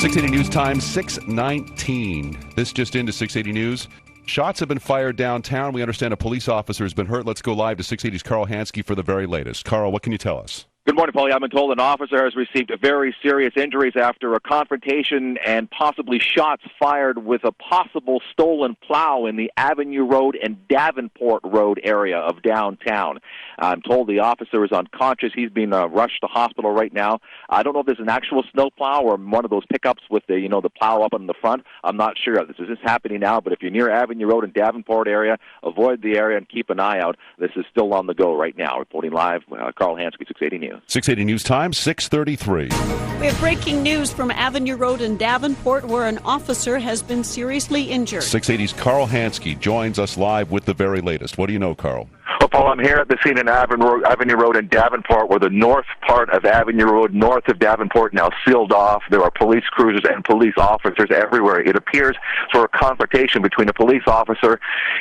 680 News Time, 6:19. This just into 680 News. Shots have been fired downtown. We understand a police officer has been hurt. Let's go live to 680's Carl Hansky for the very latest. Carl, what can you tell us? Good morning, Paulie. I've been told an officer has received very serious injuries after a confrontation and possibly shots fired with a possible stolen plow in the Avenue Road and Davenport Road area of downtown. I'm told the officer is unconscious. He's being rushed to hospital right now. I don't know if there's an actual snow plow or one of those pickups with the plow up in the front. I'm not sure. This is just happening now, but if you're near Avenue Road and Davenport area, avoid the area and keep an eye out. This is still on the go right now. Reporting live, Carl Hansky, 680 News. 680 News Time, 6:33. We have breaking news from Avenue Road in Davenport where an officer has been seriously injured. 680's Carl Hansky joins us live with the very latest. What do you know, Carl? Well, Paul, I'm here at the scene in Avenue Road in Davenport, where the north part of Avenue Road, north of Davenport, now sealed off. There are police cruisers and police officers everywhere. It appears for a confrontation between a police officer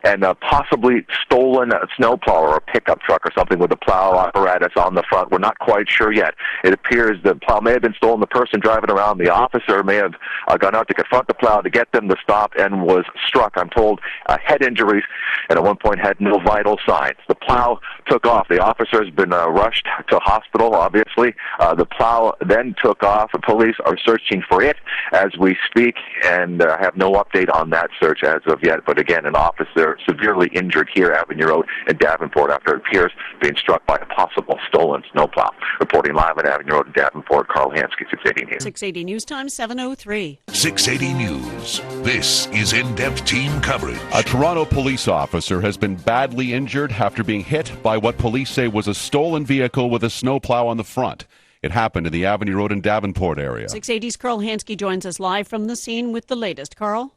and a possibly stolen snowplow or a pickup truck or something with a plow apparatus on the front. We're not quite sure yet. It appears the plow may have been stolen. The person driving around, the officer, may have gone out to confront the plow to get them to stop and was struck. I'm told head injuries, and at one point had no vital signs. The plow took off. The officer has been rushed to hospital, obviously. The plow then took off. The police are searching for it as we speak and have no update on that search as of yet. But again, an officer severely injured here at Avenue Road in Davenport after it appears being struck by a possible stolen snowplow. Reporting live at Avenue Road in Davenport, Carl Hansky, 680 News. 680 News Time, 7:03. 680 News. This is in-depth team coverage. A Toronto police officer has been badly injured after being hit by what police say was a stolen vehicle with a snowplow on the front. It happened in the Avenue Road and Davenport area. 680's Carl Hansky joins us live from the scene with the latest. Carl?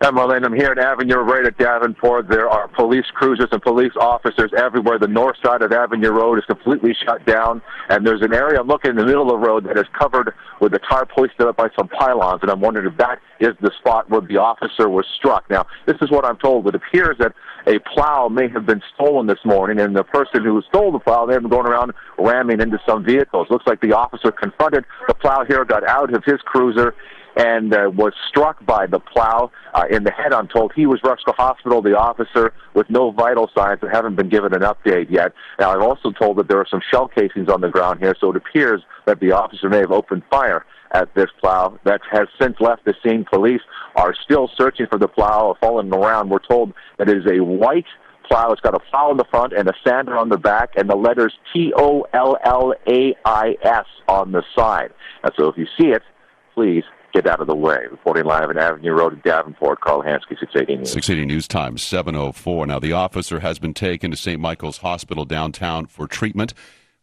I'm here at Avenue right at Davenport. There are police cruisers and police officers everywhere. The north side of Avenue Road is completely shut down, and there's an area I'm looking in the middle of the road that is covered with a tarp hoisted up by some pylons, and I'm wondering if that is the spot where the officer was struck. Now, this is what I'm told. It appears that a plow may have been stolen this morning, and the person who stole the plow may have been going around ramming into some vehicles. Looks like the officer confronted the plow here, got out of his cruiser, and was struck by the plow in the head, I'm told. He was rushed to hospital, the officer, with no vital signs and haven't been given an update yet. Now, I'm also told that there are some shell casings on the ground here, so it appears that the officer may have opened fire at this plow. That has since left the scene. Police are still searching for the plow, following around. We're told that it is a white plow. It's got a plow on the front and a sander on the back, and the letters TOLLAIS on the side. And so if you see it, please get out of the way. Reporting live at Avenue Road in Davenport, Carl Hansky, 680 News. 680 News Time, 7:04. Now, the officer has been taken to St. Michael's Hospital downtown for treatment.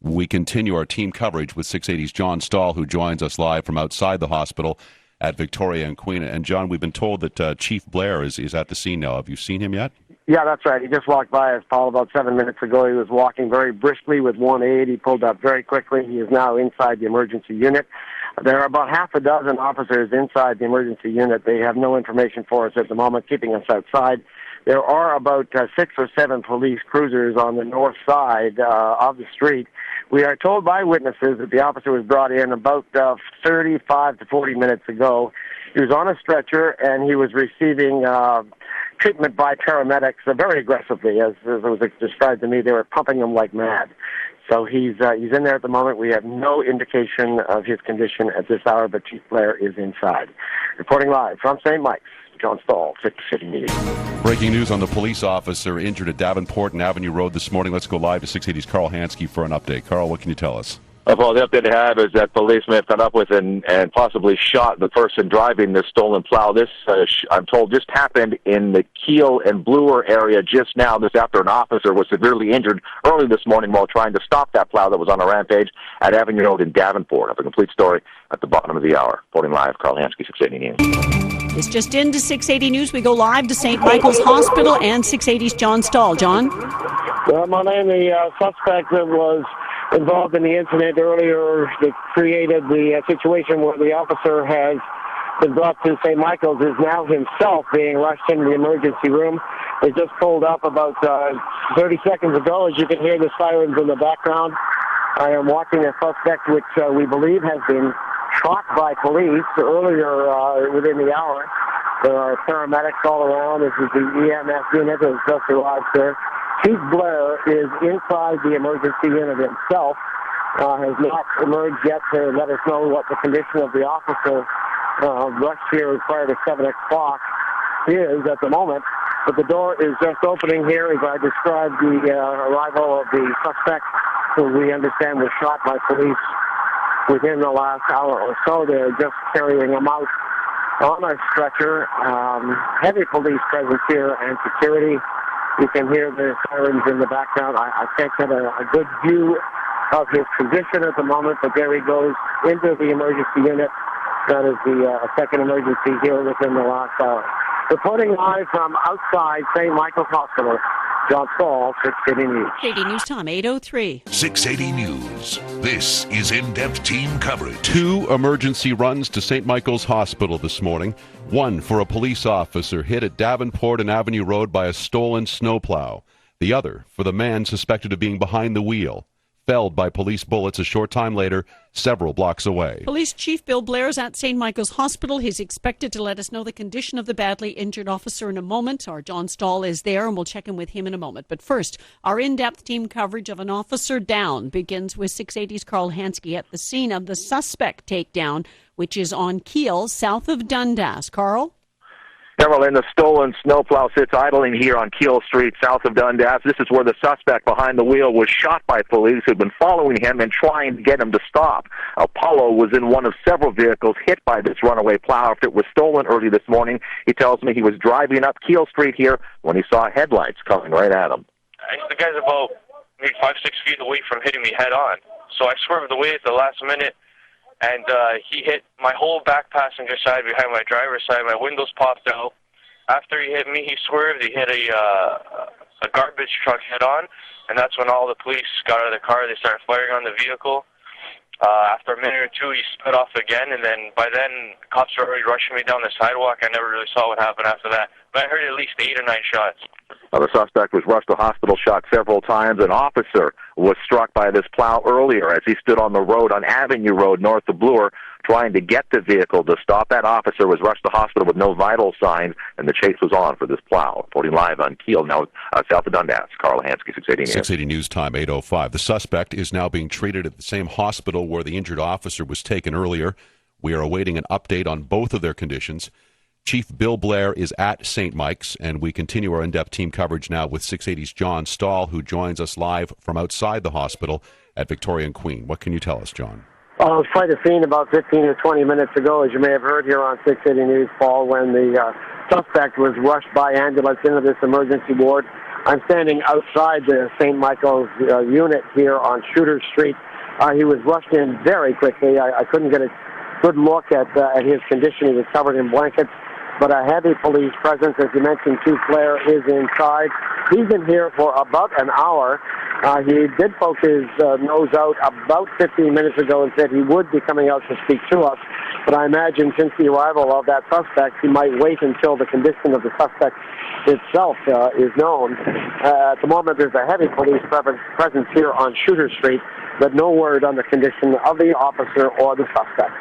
We continue our team coverage with 680's John Stahl, who joins us live from outside the hospital at Victoria and Queen. And, John, we've been told that Chief Blair is at the scene now. Have you seen him yet? Yeah, that's right. He just walked by us, Paul, about 7 minutes ago. He was walking very briskly with one aide. He pulled up very quickly. He is now inside the emergency unit. There are about half a dozen officers inside the emergency unit. They have no information for us at the moment, keeping us outside. There are about 6 or 7 police cruisers on the north side of the street. We are told by witnesses that the officer was brought in about 35 to 40 minutes ago. He was on a stretcher, and he was receiving treatment by paramedics very aggressively. As it was described to me, they were pumping him like mad. So he's in there at the moment. We have no indication of his condition at this hour, but Chief Blair is inside. Reporting live from St. Mike's, John Stahl, 680 News. Breaking news on the police officer injured at Davenport and Avenue Road this morning. Let's go live to 680's Carl Hansky for an update. Carl, what can you tell us? Well, the update I have is that police may have come up with and possibly shot the person driving this stolen plow. This, I'm told, just happened in the Kiel and Bloor area just now. This after an officer was severely injured early this morning while trying to stop that plow that was on a rampage at Avenue Road in Davenport. I have a complete story at the bottom of the hour. Reporting live, Carl Hansky, 680 News. It's just into 680 News. We go live to St. Michael's Hospital and 680's John Stahl. John? Well, my name, the suspect that was involved in the incident earlier that created the situation where the officer has been brought to St. Michael's is now himself being rushed into the emergency room. They just pulled up about 30 seconds ago. As you can hear the sirens in the background, I am walking a suspect which we believe has been shot by police earlier within the hour. There are paramedics all around. This is the EMS unit that has just arrived here. Chief Blair is inside the emergency unit himself. Has not emerged yet to let us know what the condition of the officer rushed here prior to 7 o'clock is at the moment. But the door is just opening here as I described the arrival of the suspect, who we understand was shot by police within the last hour or so. They're just carrying him out on a stretcher. Heavy police presence here and security. You can hear the sirens in the background. I can't get a good view of his condition at the moment, but there he goes into the emergency unit. That is the second emergency here within the last hour. Reporting live from outside St. Michael's Hospital, John Saul, 680 News. 680 News time, 8:03. 680 News. This is in-depth team coverage. 2 emergency runs to St. Michael's Hospital this morning. One for a police officer hit at Davenport and Avenue Road by a stolen snowplow. The other for the man suspected of being behind the wheel, felled by police bullets a short time later, several blocks away. Police Chief Bill Blair is at St. Michael's Hospital. He's expected to let us know the condition of the badly injured officer in a moment. Our John Stahl is there, and we'll check in with him in a moment. But first, our in-depth team coverage of an officer down begins with 680's Carl Hansky at the scene of the suspect takedown, which is on Keel, south of Dundas. Carl? Caroline, the stolen snowplow sits idling here on Keel Street, south of Dundas. This is where the suspect behind the wheel was shot by police who'd been following him and trying to get him to stop. Apollo was in one of several vehicles hit by this runaway plow after it was stolen early this morning. He tells me he was driving up Keel Street here when he saw headlights coming right at him. The guy's about maybe 5-6 feet away from hitting me head on. So I swerved away at the last minute, and he hit my whole back passenger side behind my driver's side. My windows popped out. After he hit me, he swerved. He hit a garbage truck head on, and that's when all the police got out of the car. They started firing on the vehicle. After a minute or two, he sped off again, and then by then, cops were already rushing me down the sidewalk. I never really saw what happened after that, but I heard at least 8 or 9 shots. The suspect was rushed to hospital, shot several times. An officer was struck by this plow earlier as he stood on the road on Avenue Road north of Bloor trying to get the vehicle to stop. That officer was rushed to hospital with no vital signs, and the chase was on for this plow. Reporting live on Keel, now south of Dundas. Carl Hansky, 680 News. 680 News time, 8:05. The suspect is now being treated at the same hospital where the injured officer was taken earlier. We are awaiting an update on both of their conditions. Chief Bill Blair is at St. Mike's, and we continue our in-depth team coverage now with 680's John Stahl, who joins us live from outside the hospital at Victoria and Queen. What can you tell us, John? It was quite a scene about 15 or 20 minutes ago, as you may have heard here on 680 News, Paul, when the suspect was rushed by ambulance into this emergency ward. I'm standing outside the St. Michael's unit here on Shooter Street. He was rushed in very quickly. I couldn't get a good look at his condition. He was covered in blankets, but a heavy police presence. As you mentioned, Chief Blair is inside. He's been here for about an hour. He did poke his nose out about 15 minutes ago and said he would be coming out to speak to us. But I imagine since the arrival of that suspect, he might wait until the condition of the suspect itself is known. At the moment, there's a heavy police presence here on Shooter Street, but no word on the condition of the officer or the suspect.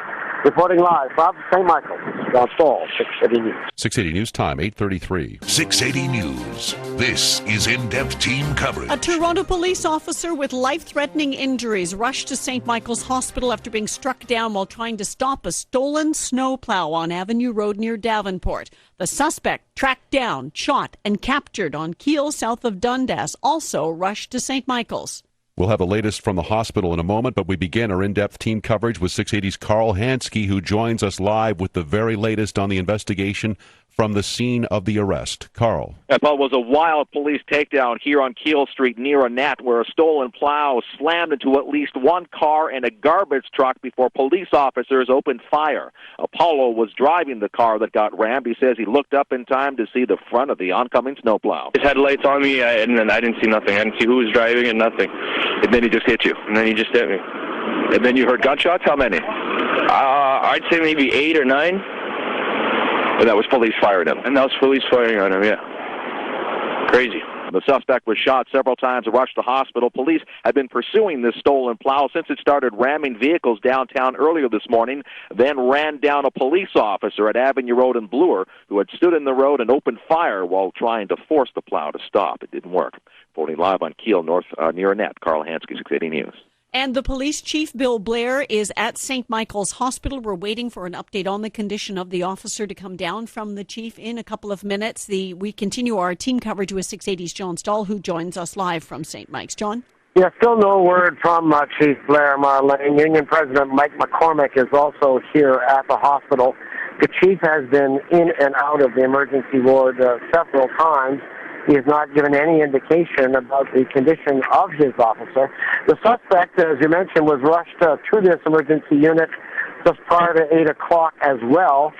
Reporting live from St. Michael's, John Stahl, 680 News. 680 News time, 8:33. 680 News. This is in-depth team coverage. A Toronto police officer with life-threatening injuries rushed to St. Michael's Hospital after being struck down while trying to stop a stolen snowplow on Avenue Road near Davenport. The suspect, tracked down, shot, and captured on Keel, south of Dundas, also rushed to St. Michael's. We'll have the latest from the hospital in a moment, but we begin our in-depth team coverage with 680's Carl Hansky, who joins us live with the very latest on the investigation from the scene of the arrest. Carl. That was a wild police takedown here on Keel Street near a net where a stolen plow slammed into at least one car and a garbage truck before police officers opened fire. Apollo was driving the car that got rammed. He says he looked up in time to see the front of the oncoming snowplow. His headlights on me, and then I didn't see nothing. I didn't see who was driving and nothing. And then he just hit you. And then he just hit me. And then you heard gunshots? How many? I'd say maybe 8 or 9. And that was police firing him. And that was police firing on him, yeah. Crazy. The suspect was shot several times and rushed to the hospital. Police had been pursuing this stolen plow since it started ramming vehicles downtown earlier this morning, then ran down a police officer at Avenue Road in Bloor who had stood in the road and opened fire while trying to force the plow to stop. It didn't work. Reporting live on Kiel North near Annette, Carl Hansky, 680 News. And the police chief, Bill Blair, is at St. Michael's Hospital. We're waiting for an update on the condition of the officer to come down from the chief in a couple of minutes. We continue our team coverage with 680's John Stahl, who joins us live from St. Mike's. John? Yeah, still no word from Chief Blair, Marlene. Union President Mike McCormick is also here at the hospital. The chief has been in and out of the emergency ward several times. He has not given any indication about the condition of his officer. The suspect, as you mentioned, was rushed to this emergency unit just prior to 8 o'clock as well.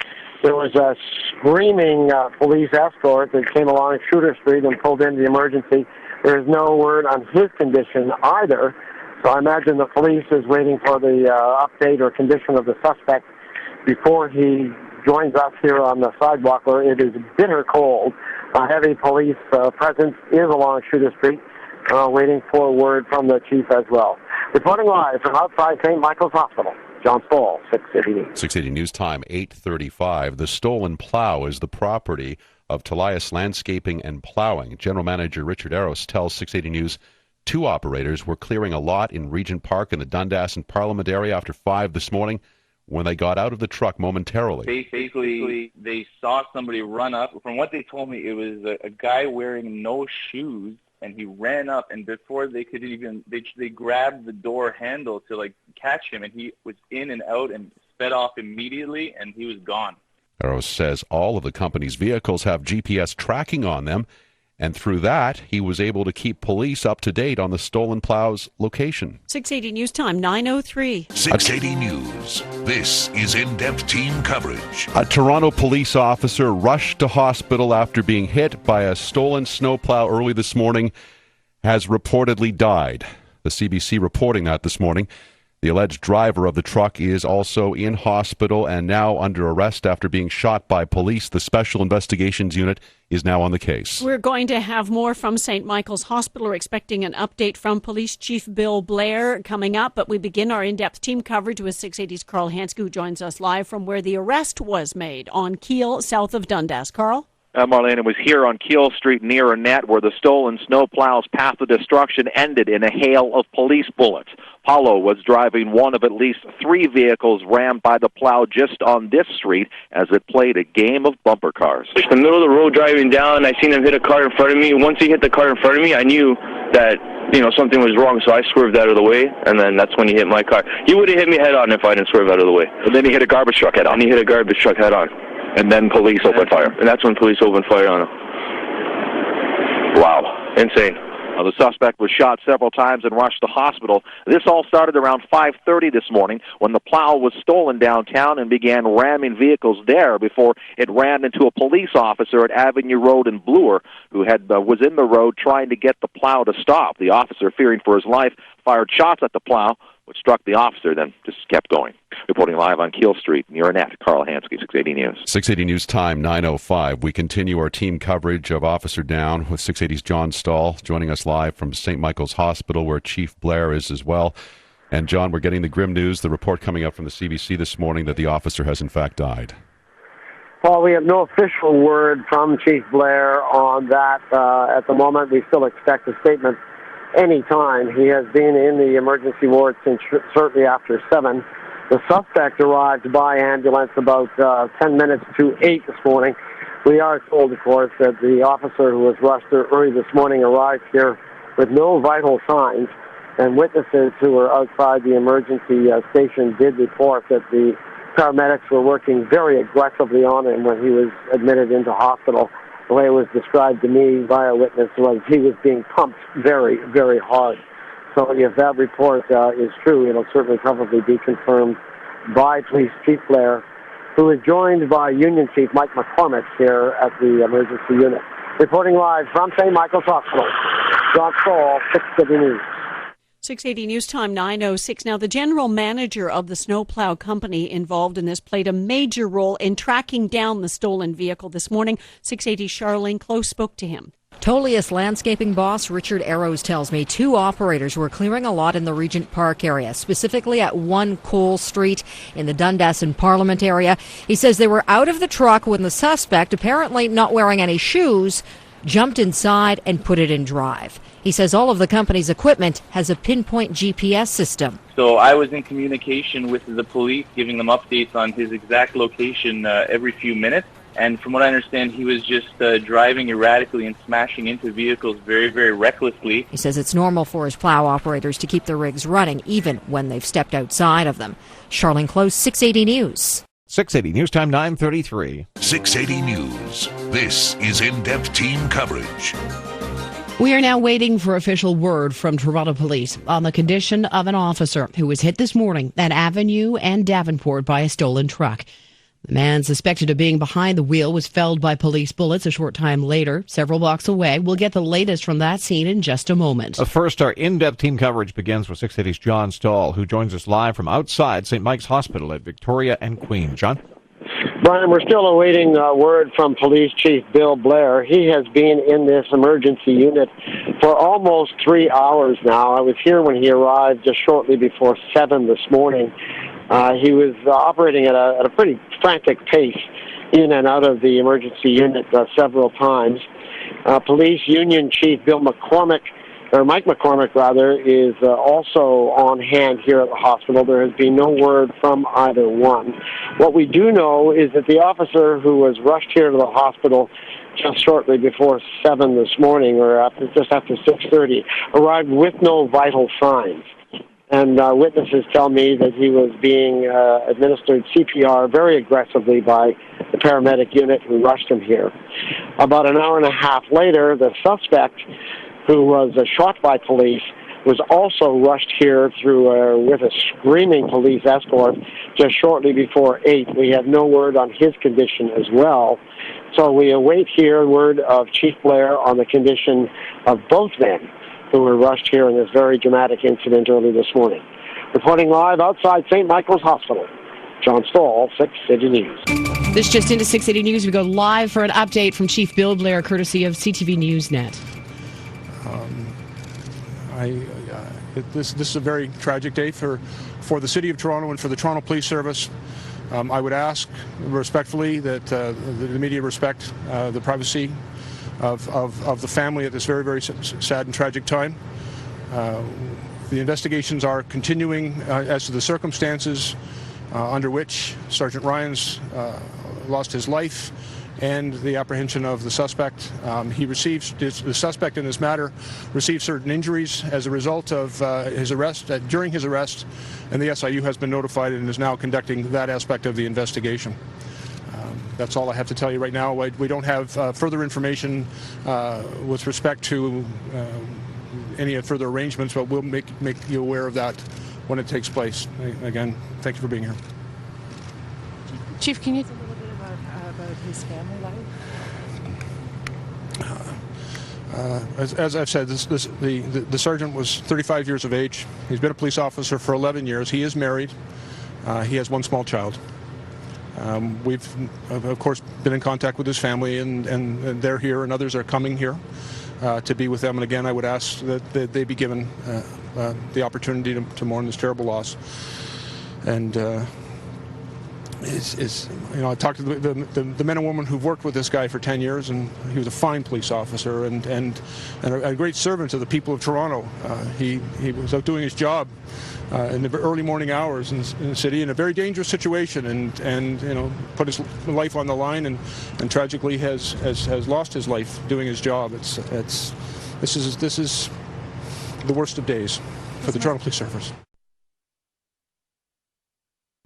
There was a screaming police escort that came along Shooter Street and pulled into the emergency. There is no word on his condition either. So I imagine the police is waiting for the update or condition of the suspect before he joins us here on the sidewalk where it is bitter cold. A heavy police presence is along Shooter Street, waiting for word from the chief as well. Reporting live from outside St. Michael's Hospital, John Stahl, 680 News. 680 News Time, 8:35. The stolen plow is the property of Talias Landscaping and Plowing. General Manager Richard Arros tells 680 News 2 operators were clearing a lot in Regent Park in the Dundas and Parliament area after 5 this morning when they got out of the truck momentarily. Basically, they saw somebody run up. From what they told me, it was a guy wearing no shoes, and he ran up, and before they could even, they grabbed the door handle to, catch him, and he was in and out and sped off immediately, and he was gone. Arrows says all of the company's vehicles have GPS tracking on them, and through that, he was able to keep police up to date on the stolen plow's location. 680 News Time, 9:03. 680 News. This is in-depth team coverage. A Toronto police officer rushed to hospital after being hit by a stolen snowplow early this morning, has reportedly died. The CBC reporting that this morning. The alleged driver of the truck is also in hospital and now under arrest after being shot by police. The Special Investigations Unit is now on the case. We're going to have more from St. Michael's Hospital. We're expecting an update from Police Chief Bill Blair coming up, but we begin our in-depth team coverage with 680's Carl Hansky, who joins us live from where the arrest was made on Kiel, south of Dundas. Carl? Marlene, it was here on Kiel Street near Annette where the stolen snowplow's path of destruction ended in a hail of police bullets. Paulo was driving one of at least 3 vehicles rammed by the plow just on this street as it played a game of bumper cars. In the middle of the road driving down, I seen him hit a car in front of me. Once he hit the car in front of me, I knew that, something was wrong, so I swerved out of the way, and then that's when he hit my car. He would have hit me head on if I didn't swerve out of the way. And then he hit a garbage truck head on. And he hit a garbage truck head on. And then police opened fire. And that's when police opened fire on him. Wow. Insane. Now, the suspect was shot several times and rushed to hospital. This all started around 5:30 this morning when the plow was stolen downtown and began ramming vehicles there before it ran into a police officer at Avenue Road in Bloor who was in the road trying to get the plow to stop. The officer, fearing for his life, fired shots at the plow, which struck the officer, then just kept going. Reporting live on Kiel Street near Annette, Carl Hansky, 680 News. 680 News Time, 9:05. We continue our team coverage of Officer Down with 680's John Stahl joining us live from St. Michael's Hospital where Chief Blair is as well. And John, we're getting the grim news, the report coming up from the CBC this morning that the officer has in fact died. Well, we have no official word from Chief Blair on that at the moment. We still expect a statement any time. He has been in the emergency ward since shortly after 7. The suspect arrived by ambulance about 10 minutes to 8 this morning. We are told, of course, that the officer who was rushed early this morning arrived here with no vital signs, and witnesses who were outside the emergency station did report that the paramedics were working very aggressively on him when he was admitted into hospital. The way it was described to me by a witness was he was being pumped very, very hard. So if that report is true, it'll certainly probably be confirmed by Police Chief Blair, who is joined by Union Chief Mike McCormick here at the emergency unit. Reporting live from St. Michael's Hospital, John Stahl, 680 News. 680 News Time, 9:06. Now, the general manager of the snowplow company involved in this played a major role in tracking down the stolen vehicle this morning. 680 Charlene Close spoke to him. Tolius landscaping boss Richard Arrows tells me 2 operators were clearing a lot in the Regent Park area, specifically at 1 Cole Street in the Dundas and Parliament area. He says they were out of the truck when the suspect, apparently not wearing any shoes, jumped inside and put it in drive. He says all of the company's equipment has a pinpoint GPS system. So I was in communication with the police, giving them updates on his exact location every few minutes. And from what I understand, he was just driving erratically and smashing into vehicles very, very recklessly. He says it's normal for his plow operators to keep the rigs running, even when they've stepped outside of them. Charlene Close, 680 News. 680 News Time, 9:33. 680 News. This is in-depth team coverage. We are now waiting for official word from Toronto Police on the condition of an officer who was hit this morning at Avenue and Davenport by a stolen truck. The man suspected of being behind the wheel was felled by police bullets a short time later, several blocks away. We'll get the latest from that scene in just a moment. First, our in-depth team coverage begins with 680's John Stahl, who joins us live from outside St. Mike's Hospital at Victoria and Queen. John? Brian, we're still awaiting word from Police Chief Bill Blair. He has been in this emergency unit for almost 3 hours now. I was here when he arrived just shortly before 7 this morning. He was operating at a pretty frantic pace in and out of the emergency unit several times. Police Union Chief Mike McCormick, is also on hand here at the hospital. There has been no word from either one. What we do know is that the officer who was rushed here to the hospital just shortly before 7 this morning, or just after 6:30, arrived with no vital signs. And witnesses tell me that he was being administered CPR very aggressively by the paramedic unit who rushed him here. About an hour and a half later, the suspect, who was shot by police, was also rushed here with a screaming police escort just shortly before 8. We have no word on his condition as well. So we await here word of Chief Blair on the condition of both men who were rushed here in this very dramatic incident early this morning. Reporting live outside St. Michael's Hospital, John Stahl, 680 News. This just into 680 News. We go live for an update from Chief Bill Blair, courtesy of CTV Newsnet. This is a very tragic day for the City of Toronto and for the Toronto Police Service. I would ask respectfully that the media respect the privacy of the family at this very, very sad and tragic time. The investigations are continuing as to the circumstances under which Sergeant Ryans lost his life and the apprehension of the suspect. The suspect in this matter received certain injuries as a result of his arrest, during his arrest, and the SIU has been notified and is now conducting that aspect of the investigation. That's all I have to tell you right now. We don't have further information with respect to any further arrangements, but we'll make you aware of that when it takes place. Again, thank you for being here. Chief, can you talk a little bit about his family life? As I've said, the sergeant was 35 years of age. He's been a police officer for 11 years. He is married. He has 1 small child. We've, of course, been in contact with his family, and they're here, and others are coming here to be with them. And again, I would ask that they be given the opportunity to mourn this terrible loss. And I talked to the men and women who've worked with this guy for 10 years, and he was a fine police officer and a great servant to the people of Toronto. He was out doing his job in the early morning hours in the city in a very dangerous situation, and put his life on the line, and tragically has lost his life doing his job. This is the worst of days for the Toronto Police Service.